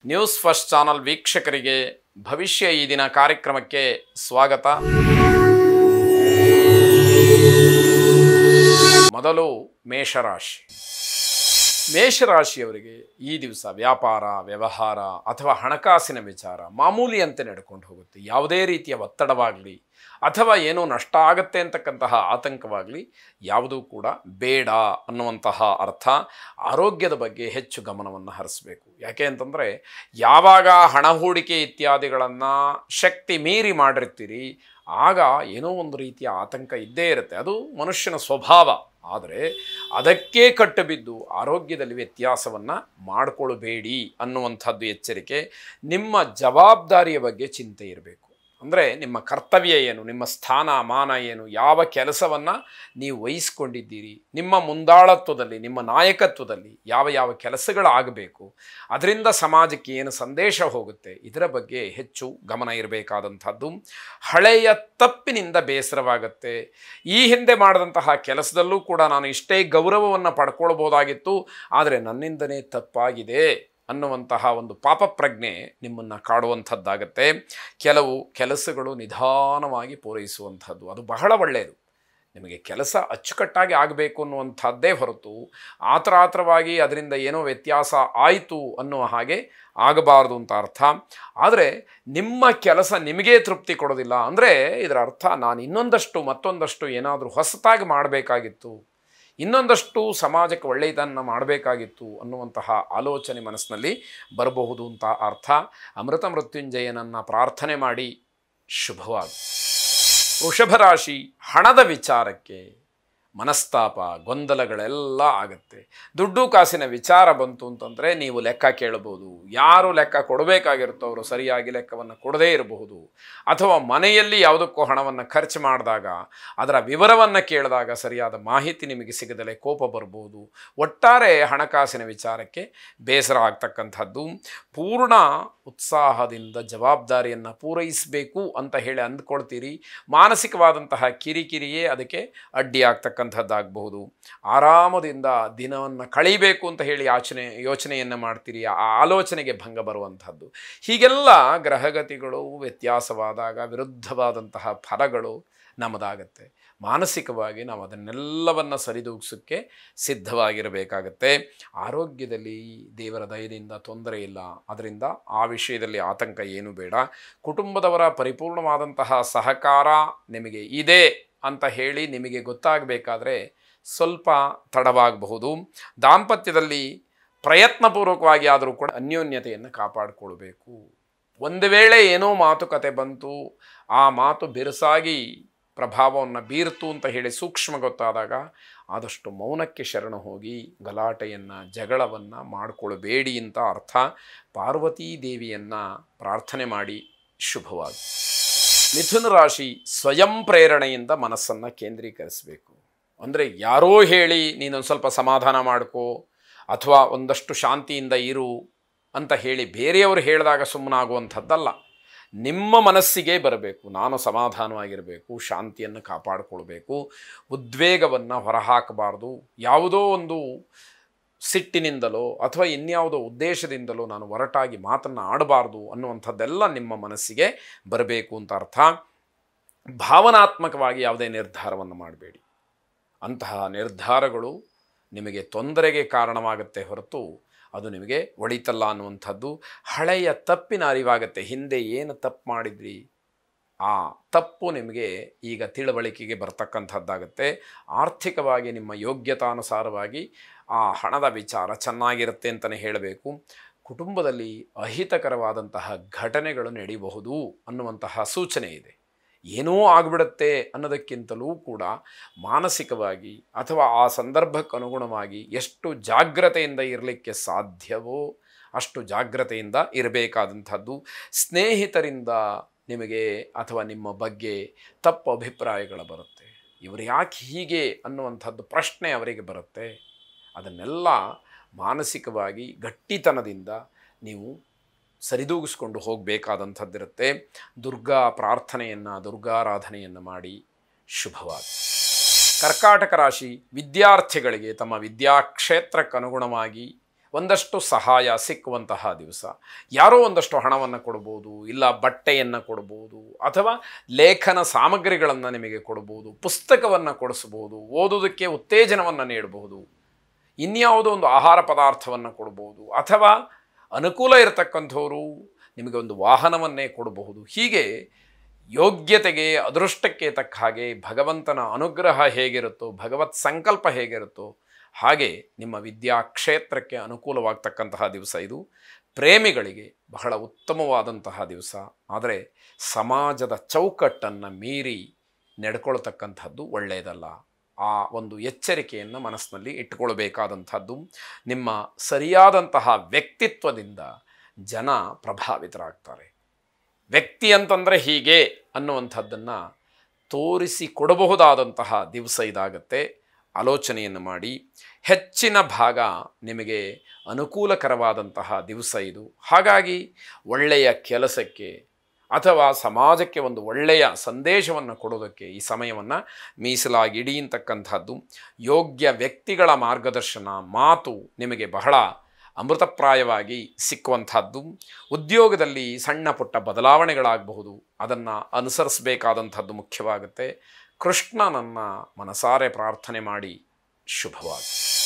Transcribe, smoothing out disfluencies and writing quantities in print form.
News first channel ವೀಕ್ಷಕರಿಗೆ ಭವಿಷ್ಯ ಈ ದಿನ ಕಾರ್ಯಕ್ರಮಕ್ಕೆ ಸ್ವಾಗತ. ಮೊದಲು ಮೇಷರಾಶಿ. ಮೇಷರಾಶಿಯವರಿಗೆ ಈ ದಿವಸ ವ್ಯಾಪಾರ, ವ್ಯವಹಾರ ಅಥವಾ ಹಣಕಾಸಿನ ವಿಚಾರ ಮಾಮೂಲಿಯಂತೆ ನಡ್ಕೊಂಡು ಹೋಗುತ್ತೆ. ಯಾವುದೇ ರೀತಿಯ ಒತ್ತಡವಾಗಲಿ ಅಥವಾ ಏನೋ ನಷ್ಟ ಆಗತ್ತೆ ಅಂತಕ್ಕಂತಹ ಆತಂಕವಾಗಲಿ ಯಾವುದೂ ಕೂಡ ಬೇಡ ಅನ್ನುವಂತಹ ಅರ್ಥ. ಆರೋಗ್ಯದ ಬಗ್ಗೆ ಹೆಚ್ಚು ಗಮನವನ್ನು ಹರಿಸಬೇಕು. ಯಾಕೆ ಅಂತಂದರೆ ಯಾವಾಗ ಹಣ ಹೂಡಿಕೆ ಇತ್ಯಾದಿಗಳನ್ನು ಶಕ್ತಿ ಮೀರಿ ಮಾಡಿರ್ತೀರಿ ಆಗ ಏನೋ ಒಂದು ರೀತಿಯ ಆತಂಕ ಇದ್ದೇ ಇರುತ್ತೆ. ಅದು ಮನುಷ್ಯನ ಸ್ವಭಾವ. ಆದರೆ ಅದಕ್ಕೆ ಕಟ್ಟುಬಿದ್ದು ಆರೋಗ್ಯದಲ್ಲಿ ವ್ಯತ್ಯಾಸವನ್ನು ಮಾಡಿಕೊಳ್ಳಬೇಡಿ ಅನ್ನುವಂಥದ್ದು ಎಚ್ಚರಿಕೆ. ನಿಮ್ಮ ಜವಾಬ್ದಾರಿಯ ಬಗ್ಗೆ ಚಿಂತೆ ಇರಬೇಕು. ಅಂದರೆ ನಿಮ್ಮ ಕರ್ತವ್ಯ ಏನು, ನಿಮ್ಮ ಸ್ಥಾನ ಮಾನ ಏನು, ಯಾವ ಕೆಲಸವನ್ನು ನೀವು ವಹಿಸ್ಕೊಂಡಿದ್ದೀರಿ, ನಿಮ್ಮ ಮುಂದಾಳತ್ವದಲ್ಲಿ ನಿಮ್ಮ ನಾಯಕತ್ವದಲ್ಲಿ ಯಾವ ಯಾವ ಕೆಲಸಗಳಾಗಬೇಕು, ಅದರಿಂದ ಸಮಾಜಕ್ಕೆ ಏನು ಸಂದೇಶ ಹೋಗುತ್ತೆ, ಇದರ ಬಗ್ಗೆ ಹೆಚ್ಚು ಗಮನ ಇರಬೇಕಾದಂಥದ್ದು. ಹಳೆಯ ತಪ್ಪಿನಿಂದ ಬೇಸರವಾಗುತ್ತೆ. ಈ ಹಿಂದೆ ಮಾಡಿದಂತಹ ಕೆಲಸದಲ್ಲೂ ಕೂಡ ನಾನು ಇಷ್ಟೇ ಗೌರವವನ್ನು ಪಡ್ಕೊಳ್ಬೋದಾಗಿತ್ತು, ಆದರೆ ನನ್ನಿಂದನೇ ತಪ್ಪಾಗಿದೆ ಅನ್ನುವಂತಹ ಒಂದು ಪಾಪ ಪ್ರಜ್ಞೆ ನಿಮ್ಮನ್ನು ಕಾಡುವಂಥದ್ದಾಗತ್ತೆ. ಕೆಲವು ಕೆಲಸಗಳು ನಿಧಾನವಾಗಿ ಪೂರೈಸುವಂಥದ್ದು ಅದು ಬಹಳ ಒಳ್ಳೆಯದು. ನಿಮಗೆ ಕೆಲಸ ಅಚ್ಚುಕಟ್ಟಾಗಿ ಆಗಬೇಕು ಅನ್ನುವಂಥದ್ದೇ ಹೊರತು ಆತರವಾಗಿ ಅದರಿಂದ ಏನೋ ವ್ಯತ್ಯಾಸ ಆಯಿತು ಅನ್ನುವ ಹಾಗೆ ಆಗಬಾರ್ದು ಅಂತ ಅರ್ಥ. ಆದರೆ ನಿಮ್ಮ ಕೆಲಸ ನಿಮಗೇ ತೃಪ್ತಿ ಕೊಡೋದಿಲ್ಲ ಅಂದರೆ ಇದರ ಅರ್ಥ ನಾನು ಮತ್ತೊಂದಷ್ಟು ಏನಾದರೂ ಹೊಸತಾಗಿ ಮಾಡಬೇಕಾಗಿತ್ತು, ಇನ್ನೊಂದಷ್ಟು ಸಮಾಜಕ್ಕೆ ಒಳ್ಳೆಯದನ್ನು ಮಾಡಬೇಕಾಗಿತ್ತು ಅನ್ನುವಂತಹ ಆಲೋಚನೆ ಮನಸ್ಸಿನಲ್ಲಿ ಬರಬಹುದು ಅಂತ ಅರ್ಥ. ಅಮೃತ ಮೃತ್ಯುಂಜಯನನ್ನು ಪ್ರಾರ್ಥನೆ ಮಾಡಿ ಶುಭವಾಗಿ. ವೃಷಭ ರಾಶಿ. ಹಣದ ವಿಚಾರಕ್ಕೆ ಮನಸ್ತಾಪ ಗೊಂದಲಗಳೆಲ್ಲ ಆಗುತ್ತೆ. ದುಡ್ಡು ಕಾಸಿನ ವಿಚಾರ ಬಂತು ಅಂತಂದರೆ ನೀವು ಲೆಕ್ಕ ಕೇಳಬಹುದು. ಯಾರು ಲೆಕ್ಕ ಕೊಡಬೇಕಾಗಿರುತ್ತೋ ಅವರು ಸರಿಯಾಗಿ ಲೆಕ್ಕವನ್ನು ಕೊಡದೇ ಇರಬಹುದು. ಅಥವಾ ಮನೆಯಲ್ಲಿ ಯಾವುದಕ್ಕೂ ಹಣವನ್ನು ಖರ್ಚು ಮಾಡಿದಾಗ ಅದರ ವಿವರವನ್ನು ಕೇಳಿದಾಗ ಸರಿಯಾದ ಮಾಹಿತಿ ನಿಮಗೆ ಸಿಗದಲೇ ಕೋಪ ಬರ್ಬೋದು. ಒಟ್ಟಾರೆ ಹಣಕಾಸಿನ ವಿಚಾರಕ್ಕೆ ಬೇಸರ ಆಗ್ತಕ್ಕಂಥದ್ದು. ಪೂರ್ಣ ಉತ್ಸಾಹದಿಂದ ಜವಾಬ್ದಾರಿಯನ್ನು ಪೂರೈಸಬೇಕು ಅಂತ ಹೇಳಿ ಅಂದ್ಕೊಳ್ತೀರಿ. ಮಾನಸಿಕವಾದಂತಹ ಕಿರಿಕಿರಿಯೇ ಅದಕ್ಕೆ ಅಡ್ಡಿಯಾಗ್ತಕ್ಕಂಥದ್ದಾಗಬಹುದು. ಆರಾಮದಿಂದ ದಿನವನ್ನು ಕಳೀಬೇಕು ಅಂತ ಹೇಳಿ ಯೋಚನೆಯನ್ನು ಮಾಡ್ತೀರಿ. ಆ ಆಲೋಚನೆಗೆ ಭಂಗ ಬರುವಂಥದ್ದು. ಹೀಗೆಲ್ಲ ಗ್ರಹಗತಿಗಳು ವ್ಯತ್ಯಾಸವಾದಾಗ ವಿರುದ್ಧವಾದಂತಹ ಫಲಗಳು ನಮ್ಮದಾಗತ್ತೆ. ಮಾನಸಿಕವಾಗಿ ನಾವು ಅದನ್ನೆಲ್ಲವನ್ನು ಸರಿದೂಗಿಸೋಕ್ಕೆ ಸಿದ್ಧವಾಗಿರಬೇಕಾಗತ್ತೆ. ಆರೋಗ್ಯದಲ್ಲಿ ದೇವರ ದಯದಿಂದ ತೊಂದರೆ ಇಲ್ಲ, ಅದರಿಂದ ಆ ವಿಷಯದಲ್ಲಿ ಆತಂಕ ಏನೂ ಬೇಡ. ಕುಟುಂಬದವರ ಪರಿಪೂರ್ಣವಾದಂತಹ ಸಹಕಾರ ನಿಮಗೆ ಇದೆ ಅಂತ ಹೇಳಿ ನಿಮಗೆ ಗೊತ್ತಾಗಬೇಕಾದ್ರೆ ಸ್ವಲ್ಪ ತಡವಾಗಬಹುದು. ದಾಂಪತ್ಯದಲ್ಲಿ ಪ್ರಯತ್ನಪೂರ್ವಕವಾಗಿ ಆದರೂ ಕೂಡ ಅನ್ಯೋನ್ಯತೆಯನ್ನು ಕಾಪಾಡಿಕೊಳ್ಬೇಕು. ಒಂದು ವೇಳೆ ಏನೋ ಮಾತುಕತೆ ಬಂತು, ಆ ಮಾತು ಬಿರುಸಾಗಿ ಪ್ರಭಾವವನ್ನು ಬೀರ್ತು ಅಂತ ಹೇಳಿ ಸೂಕ್ಷ್ಮ ಗೊತ್ತಾದಾಗ ಆದಷ್ಟು ಮೌನಕ್ಕೆ ಶರಣ ಹೋಗಿ ಗಲಾಟೆಯನ್ನು ಜಗಳವನ್ನು ಮಾಡಿಕೊಳ್ಬೇಡಿ ಅಂತ ಅರ್ಥ. ಪಾರ್ವತೀ ದೇವಿಯನ್ನು ಪ್ರಾರ್ಥನೆ ಮಾಡಿ ಶುಭವಾಗಿ. ಮಿಥುನ ರಾಶಿ. ಸ್ವಯಂ ಪ್ರೇರಣೆಯಿಂದ ಮನಸ್ಸನ್ನು ಕೇಂದ್ರೀಕರಿಸಬೇಕು. ಅಂದರೆ ಯಾರೋ ಹೇಳಿ ನೀನೊಂದು ಸ್ವಲ್ಪ ಸಮಾಧಾನ ಮಾಡ್ಕೋ ಅಥವಾ ಒಂದಷ್ಟು ಶಾಂತಿಯಿಂದ ಇರು ಅಂತ ಹೇಳಿ ಬೇರೆಯವರು ಹೇಳಿದಾಗ ಸುಮ್ಮನಾಗುವಂಥದ್ದಲ್ಲ. ನಿಮ್ಮ ಮನಸ್ಸಿಗೆ ಬರಬೇಕು. ನಾನು ಸಮಾಧಾನವಾಗಿರಬೇಕು, ಶಾಂತಿಯನ್ನು ಕಾಪಾಡಿಕೊಳ್ಬೇಕು, ಉದ್ವೇಗವನ್ನು ಹೊರಹಾಕಬಾರ್ದು. ಯಾವುದೋ ಒಂದು ಸಿಟ್ಟಿನಿಂದಲೋ ಅಥವಾ ಇನ್ಯಾವುದೋ ಉದ್ದೇಶದಿಂದಲೋ ನಾನು ಒರಟಾಗಿ ಮಾತನ್ನು ಆಡಬಾರ್ದು ಅನ್ನುವಂಥದ್ದೆಲ್ಲ ನಿಮ್ಮ ಮನಸ್ಸಿಗೆ ಬರಬೇಕು ಅಂತ ಅರ್ಥ. ಭಾವನಾತ್ಮಕವಾಗಿ ಯಾವುದೇ ನಿರ್ಧಾರವನ್ನು ಮಾಡಬೇಡಿ. ಅಂತಹ ನಿರ್ಧಾರಗಳು ನಿಮಗೆ ತೊಂದರೆಗೆ ಕಾರಣವಾಗುತ್ತೆ ಹೊರತು ಅದು ನಿಮಗೆ ಒಳಿತಲ್ಲ ಅನ್ನುವಂಥದ್ದು. ಹಳೆಯ ತಪ್ಪಿನ ಅರಿವಾಗುತ್ತೆ. ಹಿಂದೆ ಏನು ತಪ್ಪು ಮಾಡಿದ್ರಿ ಆ ತಪ್ಪು ನಿಮಗೆ ಈಗ ತಿಳುವಳಿಕೆಗೆ ಬರ್ತಕ್ಕಂಥದ್ದಾಗುತ್ತೆ. ಆರ್ಥಿಕವಾಗಿ ನಿಮ್ಮ ಯೋಗ್ಯತಾನುಸಾರವಾಗಿ ಆ ಹಣದ ವಿಚಾರ ಚೆನ್ನಾಗಿರುತ್ತೆ ಅಂತಲೇ ಹೇಳಬೇಕು. ಕುಟುಂಬದಲ್ಲಿ ಅಹಿತಕರವಾದಂತಹ ಘಟನೆಗಳು ನಡೆಯಬಹುದು ಅನ್ನುವಂತಹ ಸೂಚನೆ ಇದೆ. ಏನೋ ಆಗಿಬಿಡುತ್ತೆ ಅನ್ನೋದಕ್ಕಿಂತಲೂ ಕೂಡ ಮಾನಸಿಕವಾಗಿ ಅಥವಾ ಆ ಸಂದರ್ಭಕ್ಕನುಗುಣವಾಗಿ ಎಷ್ಟು ಜಾಗ್ರತೆಯಿಂದ ಇರಲಿಕ್ಕೆ ಸಾಧ್ಯವೋ ಅಷ್ಟು ಜಾಗ್ರತೆಯಿಂದ ಇರಬೇಕಾದಂಥದ್ದು. ಸ್ನೇಹಿತರಿಂದ ನಿಮಗೆ ಅಥವಾ ನಿಮ್ಮ ಬಗ್ಗೆ ತಪ್ಪು ಅಭಿಪ್ರಾಯಗಳು ಬರುತ್ತೆ. ಇವರು ಯಾಕೆ ಹೀಗೆ ಅನ್ನುವಂಥದ್ದು ಪ್ರಶ್ನೆ ಅವರಿಗೆ ಬರುತ್ತೆ. ಅದನ್ನೆಲ್ಲ ಮಾನಸಿಕವಾಗಿ ಗಟ್ಟಿತನದಿಂದ ನೀವು ಸರಿದೂಗಿಸ್ಕೊಂಡು ಹೋಗಬೇಕಾದಂಥದ್ದಿರುತ್ತೆ. ದುರ್ಗಾ ಪ್ರಾರ್ಥನೆಯನ್ನು, ದುರ್ಗಾರಾಧನೆಯನ್ನು ಮಾಡಿ ಶುಭವಾಗಿ. ಕರ್ಕಾಟಕ ರಾಶಿ. ವಿದ್ಯಾರ್ಥಿಗಳಿಗೆ ತಮ್ಮ ವಿದ್ಯಾಕ್ಷೇತ್ರಕ್ಕನುಗುಣವಾಗಿ ಒಂದಷ್ಟು ಸಹಾಯ ಸಿಕ್ಕುವಂತಹ ದಿವಸ. ಯಾರೋ ಒಂದಷ್ಟು ಹಣವನ್ನು ಕೊಡ್ಬೋದು, ಇಲ್ಲ ಬಟ್ಟೆಯನ್ನು ಕೊಡ್ಬೋದು, ಅಥವಾ ಲೇಖನ ಸಾಮಗ್ರಿಗಳನ್ನು ನಿಮಗೆ ಕೊಡ್ಬೋದು, ಪುಸ್ತಕವನ್ನು ಕೊಡಿಸ್ಬೋದು, ಓದೋದಕ್ಕೆ ಉತ್ತೇಜನವನ್ನು ನೀಡಬಹುದು, ಇನ್ಯಾವುದೋ ಒಂದು ಆಹಾರ ಪದಾರ್ಥವನ್ನು ಕೊಡ್ಬೋದು, ಅಥವಾ ಅನುಕೂಲ ಇರತಕ್ಕಂಥವರು ನಿಮಗೆ ಒಂದು ವಾಹನವನ್ನೇ ಕೊಡಬಹುದು. ಹೀಗೆ ಯೋಗ್ಯತೆಗೆ ಅದೃಷ್ಟಕ್ಕೆ ತಕ್ಕ ಹಾಗೆ ಭಗವಂತನ ಅನುಗ್ರಹ ಹೇಗಿರುತ್ತೋ, ಭಗವತ್ ಸಂಕಲ್ಪ ಹೇಗಿರುತ್ತೋ ಹಾಗೆ ನಿಮ್ಮ ವಿದ್ಯಾಕ್ಷೇತ್ರಕ್ಕೆ ಅನುಕೂಲವಾಗ್ತಕ್ಕಂತಹ ದಿವಸ ಇದು. ಪ್ರೇಮಿಗಳಿಗೆ ಬಹಳ ಉತ್ತಮವಾದಂತಹ ದಿವಸ. ಆದರೆ ಸಮಾಜದ ಚೌಕಟ್ಟನ್ನು ಮೀರಿ ನಡ್ಕೊಳ್ತಕ್ಕಂಥದ್ದು ಒಳ್ಳೆಯದಲ್ಲ. ಆ ಒಂದು ಎಚ್ಚರಿಕೆಯನ್ನು ಮನಸ್ಸಿನಲ್ಲಿ ಇಟ್ಟುಕೊಳ್ಬೇಕಾದಂಥದ್ದು. ನಿಮ್ಮ ಸರಿಯಾದಂತಹ ವ್ಯಕ್ತಿತ್ವದಿಂದ ಜನ ಪ್ರಭಾವಿತರಾಗ್ತಾರೆ. ವ್ಯಕ್ತಿ ಅಂತಂದರೆ ಹೀಗೆ ಅನ್ನುವಂಥದ್ದನ್ನು ತೋರಿಸಿಕೊಡಬಹುದಾದಂತಹ ದಿವಸ ಇದಾಗತ್ತೆ. ಆಲೋಚನೆಯನ್ನು ಮಾಡಿ. ಹೆಚ್ಚಿನ ಭಾಗ ನಿಮಗೆ ಅನುಕೂಲಕರವಾದಂತಹ ದಿವಸ ಇದು. ಹಾಗಾಗಿ ಒಳ್ಳೆಯ ಕೆಲಸಕ್ಕೆ ಅಥವಾ ಸಮಾಜಕ್ಕೆ ಒಂದು ಒಳ್ಳೆಯ ಸಂದೇಶವನ್ನು ಕೊಡೋದಕ್ಕೆ ಈ ಸಮಯವನ್ನು ಮೀಸಲಾಗಿ ಇಡಿ ಅಂತಕ್ಕಂಥದ್ದು. ಯೋಗ್ಯ ವ್ಯಕ್ತಿಗಳ ಮಾರ್ಗದರ್ಶನ ಮಾತು ನಿಮಗೆ ಬಹಳ ಅಮೃತಪ್ರಾಯವಾಗಿ ಸಿಕ್ಕುವಂಥದ್ದು. ಉದ್ಯೋಗದಲ್ಲಿ ಸಣ್ಣ ಪುಟ್ಟ ಬದಲಾವಣೆಗಳಾಗಬಹುದು, ಅದನ್ನು ಅನುಸರಿಸಬೇಕಾದಂಥದ್ದು ಮುಖ್ಯವಾಗುತ್ತೆ. ಕೃಷ್ಣನನ್ನು ಮನಸಾರೆ ಪ್ರಾರ್ಥನೆ ಮಾಡಿ. ಶುಭವಾಗಿ.